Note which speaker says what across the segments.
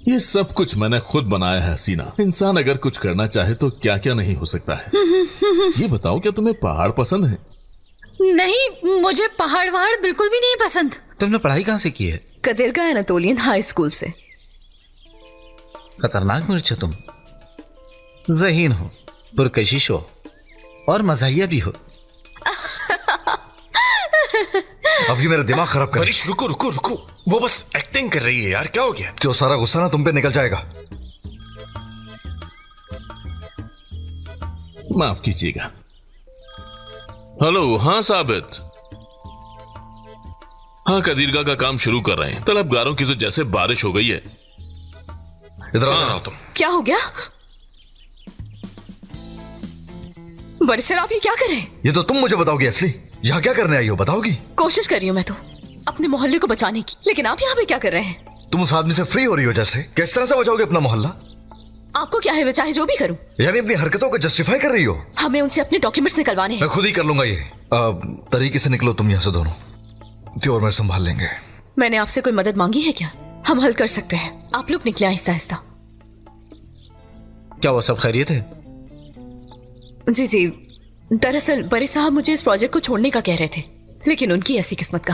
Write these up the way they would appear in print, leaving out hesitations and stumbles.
Speaker 1: ये सब कुछ मैंने खुद बनाया है हसीना। इंसान अगर कुछ करना चाहे तो क्या क्या नहीं हो सकता है। ये बताओ, क्या तुम्हें पहाड़ पसंद है?
Speaker 2: नहीं, मुझे पहाड़ वहाड़ बिल्कुल भी नहीं पसंद।
Speaker 3: तुमने पढ़ाई कहाँ से की है?
Speaker 2: कदीरगा एनातोलियन हाई स्कूल से।
Speaker 3: खतरनाक मिर्च हो तुम, ज़हीन हो, पुरकशिश हो और मज़ाहिया भी हो।
Speaker 4: अभी मेरा दिमाग खराब कर।
Speaker 5: बारिश रुको रुको रुको, वो बस एक्टिंग कर रही है यार, क्या हो गया?
Speaker 4: जो सारा गुस्सा ना तुम पे निकल जाएगा।
Speaker 1: माफ कीजिएगा। हेलो, हाँ साबित। हाँ, कदीरगा का काम शुरू कर रहे हैं। तलबगारों की तो जैसे बारिश हो गई है।
Speaker 4: इधर आओ तुम।
Speaker 2: क्या हो गया? बरसर आप ये क्या कर रहे हैं?
Speaker 4: ये तो तुम मुझे बताओगी असली, यहाँ क्या करने आई हो बताओगी?
Speaker 2: कोशिश कर रही हूँ मैं तो अपने मोहल्ले को बचाने की, लेकिन आप यहाँ पे क्या कर रहे हैं?
Speaker 4: तुम उस आदमी से फ्री हो रही हो जैसे, किस तरह से बचाओगे अपना मोहल्ला?
Speaker 2: आपको क्या है, मैं चाहे जो भी करूँ।
Speaker 4: यानी अपनी हरकतों को जस्टिफाई कर रही हो?
Speaker 2: हमें उनसे अपने डॉक्यूमेंट्स निकलवाने हैं।
Speaker 4: मैं खुद ही कर लूंगा ये। तरीके से निकलो तुम यहाँ से दोनों, और मैं संभाल लेंगे।
Speaker 2: मैंने आपसे कोई मदद मांगी है क्या? हम हल कर सकते हैं, आप लोग निकले आहिस्ता आहिस्ता।
Speaker 3: क्या वो सब खैरियत है?
Speaker 2: जी जी, दरअसल बड़े साहब मुझे इस प्रोजेक्ट को छोड़ने का कह रहे थे, लेकिन उनकी ऐसी किस्मत का।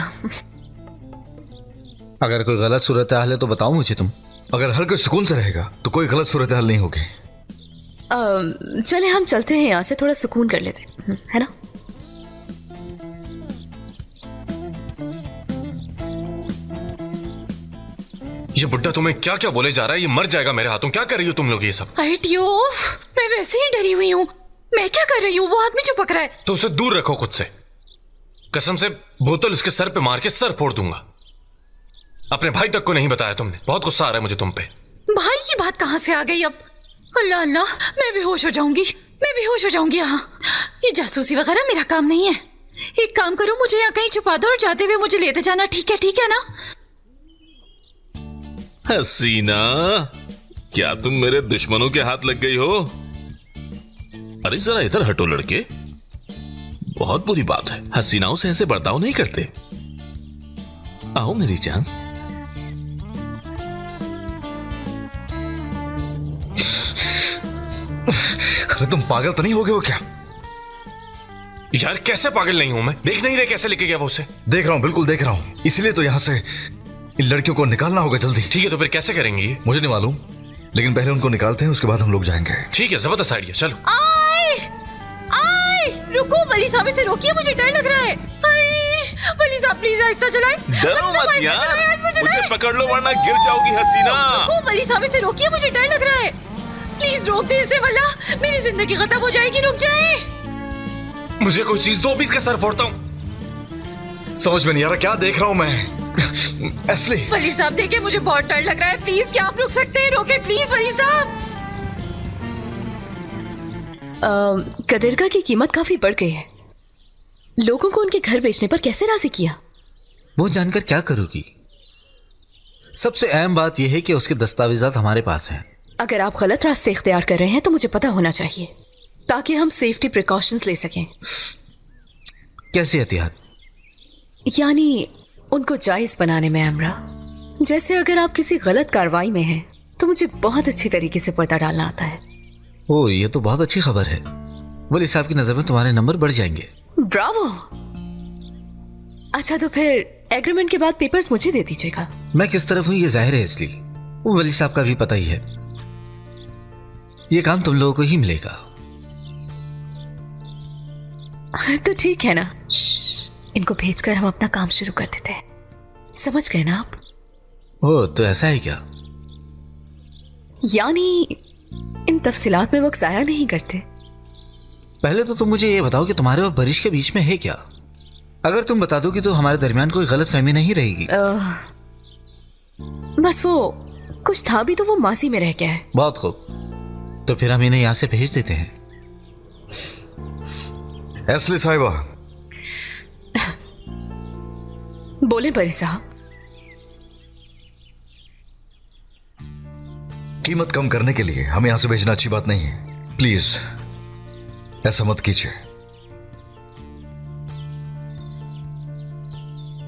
Speaker 3: अगर कोई गलत सूरत हाल है तो बताओ मुझे तुम।
Speaker 4: अगर हर कोई सुकून से रहेगा तो कोई गलत सूरत हाल नहीं होगी।
Speaker 2: चले हम चलते हैं यहाँ से, थोड़ा सुकून कर लेते हैं, है ना?
Speaker 5: ये बुड्ढा तुम्हें क्या क्या बोले जा रहा है? ये मर जाएगा मेरे हाथों। क्या कर रही हो तुम लोग ये सब?
Speaker 2: मैं वैसे ही डरी हुई हूँ। मैं क्या कर रही हूँ? वो आदमी जो पकड़ा है।
Speaker 5: तो उसे दूर रखो खुद से। कसम से बोतल उसके सर पे मार के सर फोड़ दूंगा। अपने भाई तक को नहीं बताया तुमने। बहुत गुस्सा आ रहा है मुझे तुम पे।
Speaker 2: भाई की बात कहाँ से आ गई अब? अल्लाह अल्लाह, मैं बेहोश हो जाऊंगी, मैं बेहोश हो जाऊंगी। यहाँ ये जासूसी वगैरह मेरा काम नहीं है। एक काम करो, मुझे यहाँ कहीं छुपा दो और जाते हुए मुझे लेते जाना। ठीक है ना?
Speaker 1: हसीना, क्या तुम मेरे दुश्मनों के हाथ लग गई हो? अरे जरा इधर हटो लड़के, बहुत बुरी बात है। हसीनाओं से ऐसे बर्ताव नहीं करते। आओ मेरी जान।
Speaker 4: अरे तुम पागल तो नहीं हो गए हो क्या?
Speaker 5: यार कैसे पागल नहीं हूं मैं? देख नहीं रहे कैसे लेके गया वो उसे?
Speaker 4: देख रहा हूं, बिल्कुल देख रहा हूं। इसलिए तो यहाँ से इन लड़कियों को निकालना होगा जल्दी।
Speaker 5: ठीक है, तो फिर कैसे करेंगे ये?
Speaker 4: मुझे नहीं मालूम, लेकिन पहले उनको निकालते हैं, उसके बाद हम लोग जाएंगे।
Speaker 5: ठीक है, जबरदस्त आइडिया, चलो।
Speaker 2: रुको, वली साहब इसे रोकिए, मुझे डर लग रहा है। वली साहब प्लीज आहिस्ता चलाएं।
Speaker 1: डरो मत यार, मुझे पकड़ लो वरना गिर जाओगी हसीना।
Speaker 2: रुको वली साहब इसे रोकिए, मुझे डर लग रहा है। प्लीज रोक दे इसे वल्ला, मेरी जिंदगी खत्म हो जाएगी। रुक जाए।
Speaker 5: मुझे कोई चीज दो, अभी इसका सर फोड़ता हूँ।
Speaker 4: समझ में नहीं आ रहा क्या देख रहा हूं मैं। असली
Speaker 2: वली साहब देखिए, मुझे बहुत डर लग रहा है। प्लीज क्या आप रुक सकते हैं? रोके प्लीज वली साहब। कदीरगा की कीमत काफी बढ़ गई है। लोगों को उनके घर बेचने पर कैसे राजी किया?
Speaker 3: वो जानकर क्या करोगी? सबसे अहम बात यह है कि उसके दस्तावेजात हमारे पास हैं।
Speaker 2: अगर आप गलत रास्ते इख्तियार कर रहे हैं तो मुझे पता होना चाहिए, ताकि हम सेफ्टी प्रिकॉशंस ले सकें।
Speaker 3: कैसी एहतियात?
Speaker 2: यानी उनको जायज बनाने में अमरा। जैसे अगर आप किसी गलत कार्रवाई में हैं तो मुझे बहुत अच्छी तरीके से पर्दा डालना आता है।
Speaker 3: ओ, ये तो बहुत अच्छी खबर है। वली साहब की नजर में तुम्हारे नंबर बढ़ जाएंगे।
Speaker 2: ब्रावो। अच्छा, तो फिर एग्रीमेंट के बाद पेपर्स मुझे दे दीजिएगा।
Speaker 3: मैं किस तरफ हूं ये जाहिर है, इसलिए वो वली साहब का भी पता ही है। ये काम तुम लोगों को ही मिलेगा।
Speaker 2: तो ठीक है ना, इनको भेजकर हम अपना काम शुरू कर देते हैं। समझ गए ना आप?
Speaker 3: ओ, तो ऐसा है क्या?
Speaker 2: यानी इन तफसीलात में वक्त जाया नहीं करते।
Speaker 3: पहले तो तुम मुझे ये बताओ कि तुम्हारे और बारिश के बीच में है क्या? अगर तुम बता दोगी तो हमारे दरमियान कोई गलत फहमी नहीं रहेगी।
Speaker 2: बस वो कुछ था भी तो वो मासी में रह गया है।
Speaker 3: बहुत खूब, तो फिर हम इन्हें यहाँ से भेज देते हैं।
Speaker 4: एस्ली साहिबा।
Speaker 2: बोले बड़े साहब।
Speaker 4: कीमत कम करने के लिए हमें यहां से भेजना अच्छी बात नहीं है। प्लीज ऐसा मत कीजिए।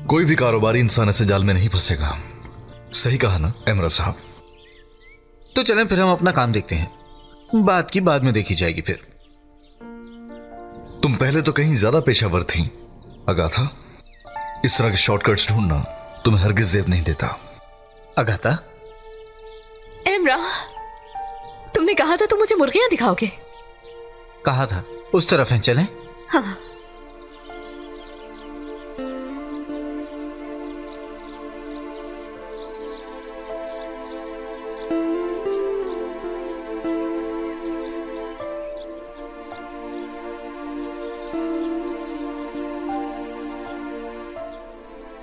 Speaker 4: कोई भी कारोबारी इंसान ऐसे जाल में नहीं फंसेगा। सही कहा ना एमरा साहब?
Speaker 3: तो चलें फिर हम अपना काम देखते हैं, बात की बाद में देखी जाएगी फिर।
Speaker 4: तुम पहले तो कहीं ज्यादा पेशावर थी अगाथा। इस तरह के शॉर्टकट्स ढूंढना तुम्हें हरगिज जेब नहीं देता।
Speaker 3: अगाथा,
Speaker 6: एमरा, तुमने कहा था तुम मुझे मुर्गियां दिखाओगे।
Speaker 3: कहा था उस तरफ हैं, चलें?
Speaker 6: हाँ।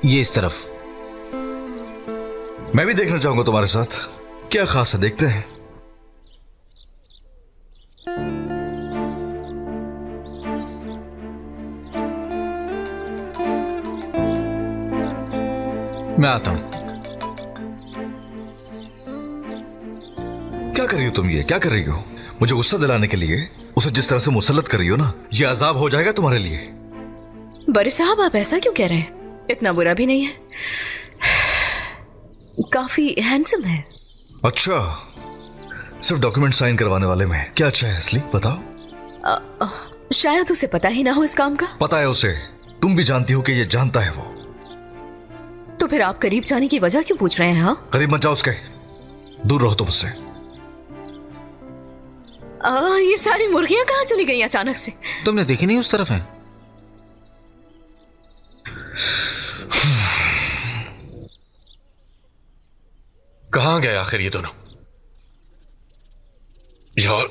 Speaker 3: ये इस तरफ।
Speaker 4: मैं भी देखना चाहूंगा तुम्हारे साथ, क्या खास है, देखते हैं।
Speaker 3: मैं आता हूं।
Speaker 4: क्या कर रही हो तुम? ये क्या कर रही हो? मुझे गुस्सा दिलाने के लिए उसे जिस तरह से मुसल्लत कर रही हो ना, ये अजाब हो जाएगा तुम्हारे लिए।
Speaker 6: बड़े साहब, आप ऐसा क्यों कह रहे हैं? इतना बुरा भी नहीं है, काफी हैंडसम है।
Speaker 4: अच्छा, सिर्फ डॉक्यूमेंट साइन करवाने वाले में क्या अच्छा है असली, बताओ।
Speaker 6: शायद उसे पता ही ना हो इस काम का।
Speaker 4: पता है उसे, तुम भी जानती हो कि ये जानता है वो।
Speaker 6: तो फिर आप करीब जाने की वजह क्यों पूछ रहे हैं? हाँ,
Speaker 4: करीब मत जाओ उसके, दूर रहो तुम उससे।
Speaker 6: ये सारी मुर्गियां कहाँ चली गई अचानक से?
Speaker 3: तुमने देखी नहीं उस तरफ है?
Speaker 5: कहां गए आखिर ये दोनों? यार,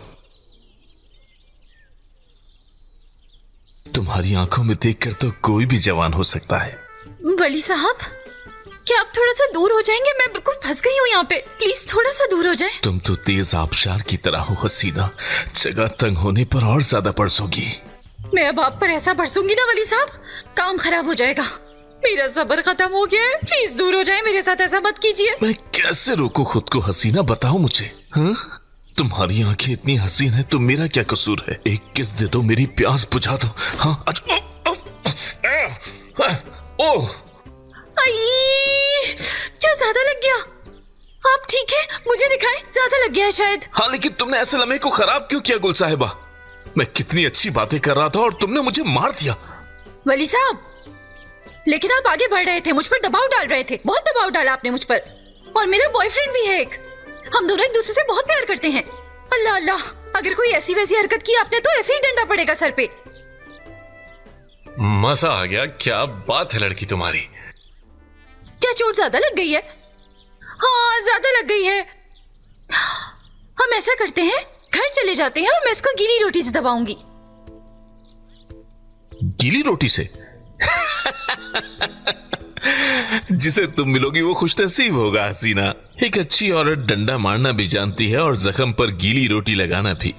Speaker 1: तुम्हारी आंखों में देखकर तो कोई भी जवान हो सकता है।
Speaker 2: वली साहब, क्या आप थोड़ा सा दूर हो जाएंगे? मैं बिल्कुल फंस गई हूँ यहाँ पे, प्लीज थोड़ा सा दूर हो जाए।
Speaker 1: तुम तो तेज आबशार की तरह हो हसीना, जगह तंग होने पर और ज्यादा बरसोगी।
Speaker 2: मैं अब आप पर ऐसा बरसूंगी ना वली साहब, काम खराब हो जाएगा। मेरा सब्र खत्म हो गया है, प्लीज दूर हो जाए, मेरे साथ ऐसा मत कीजिए।
Speaker 1: मैं कैसे रोकूं खुद को हसीना, बताओ मुझे। हाँ? तुम्हारी आंखें इतनी हसीन है तो मेरा क्या कसूर है? एक किस दे दो, मेरी प्यास बुझा दो। हाँ, ओह,
Speaker 2: आई, क्या ज्यादा लग गया? आप ठीक है? मुझे दिखाएं, ज्यादा लग गया है शायद।
Speaker 1: हाँ, लेकिन तुमने ऐसे लम्हे को खराब क्यों किया गुल साहिबा? मैं कितनी अच्छी बातें कर रहा था और तुमने मुझे मार दिया।
Speaker 2: वली साहब, लेकिन आप आगे बढ़ रहे थे, मुझ पर दबाव डाल रहे थे, बहुत दबाव डाला आपने मुझ पर। और मेरा बॉयफ्रेंड भी है एक, हम दोनों एक दूसरे से बहुत प्यार करते हैं। अल्लाह अल्लाह, अगर कोई ऐसी वैसी हरकत की आपने तो ऐसे ही डंडा पड़ेगा सर पे।
Speaker 5: मजा आ गया। क्या बात है लड़की तुम्हारी।
Speaker 2: क्या चोट ज्यादा लग गई है? हाँ, ज्यादा लग गई है। हम ऐसा करते हैं, घर चले जाते हैं और मैं इसको गीली रोटी से दबाऊंगी।
Speaker 1: गीली रोटी से? जिसे तुम मिलोगी वो खुश नसीब होगा हसीना। एक अच्छी औरत डंडा मारना भी जानती है और जख्म पर गीली रोटी लगाना भी।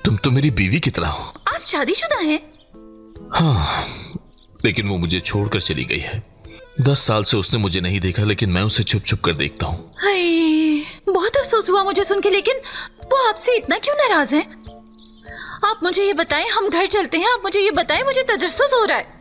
Speaker 1: तुम तो मेरी बीवी की तरह हो।
Speaker 2: आप शादीशुदा हैं?
Speaker 1: हाँ, लेकिन वो मुझे छोड़कर चली गई है। 10 साल से उसने मुझे नहीं देखा, लेकिन मैं उसे छुप छुप कर देखता हूँ।
Speaker 2: हाय, बहुत अफसोस हुआ मुझे सुन के, लेकिन वो आपसे इतना क्यों नाराज है? आप मुझे ये बताएं, हम घर चलते हैं, आप मुझे ये बताएं, मुझे तजस्सुस हो रहा है।